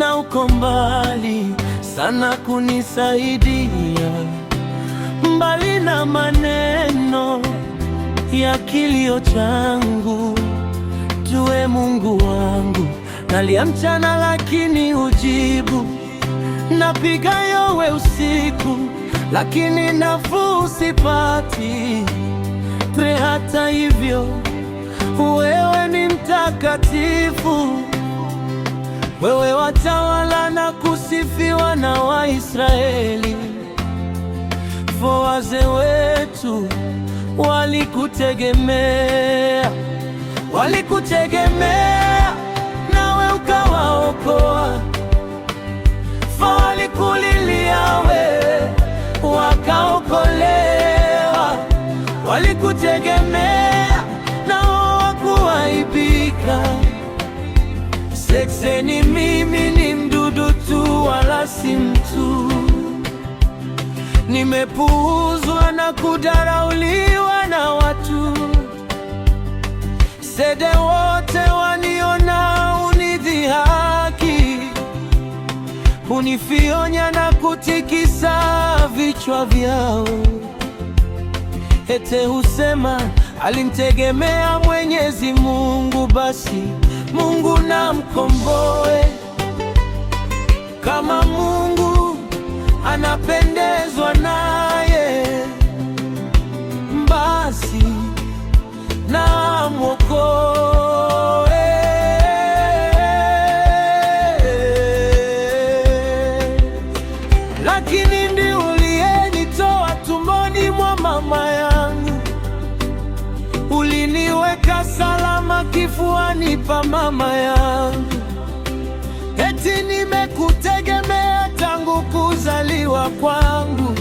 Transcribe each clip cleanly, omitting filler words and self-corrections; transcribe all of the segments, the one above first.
na uko mbali sana kunisaidia, mbali na maneno ya kilio changu. Jue Mungu wangu, nalia mchana lakini hujibu, napiga yowe usiku lakini nafuu sipati. Hata hivyo wewe ni mtakatifu, wewe watawala na kusifiwa na Waisraeli. Wazee wetu walikutegemea, nawe ukawaokoa. Walikulilia wewe, wakaokolewa. Walikutegemea nao hawakuaibika. Sekseni mimi ni mdudu tu, wala si mtu. Nimepuuzwa na kudharauliwa na watu. Sede wote waniona unidhihaki, unifionya na kutikisa vichwa vyao. Ete husema alimtegemea Mwenyezi Mungu, basi Mungu na mkomboe. Kama Mungu anapendezwa naye, basi na mwokoe. Lakini ndiye uliyenitoa tumboni mwa mama yangu, uliniweka salama kifuani pa mama yangu. Eti nimekutegemea tangu kuzaliwa kwangu.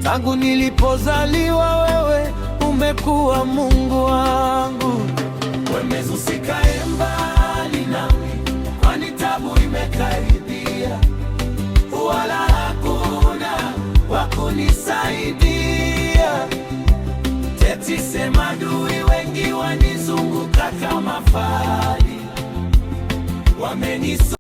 Tangu nilipozaliwa wewe umekuwa Mungu wangu. Wemezi usikae mbali nami, kwani tabu imekaribia, wala hakuna wa kunisaidia. Eti sema adui wengi wanizunguka kama fahali,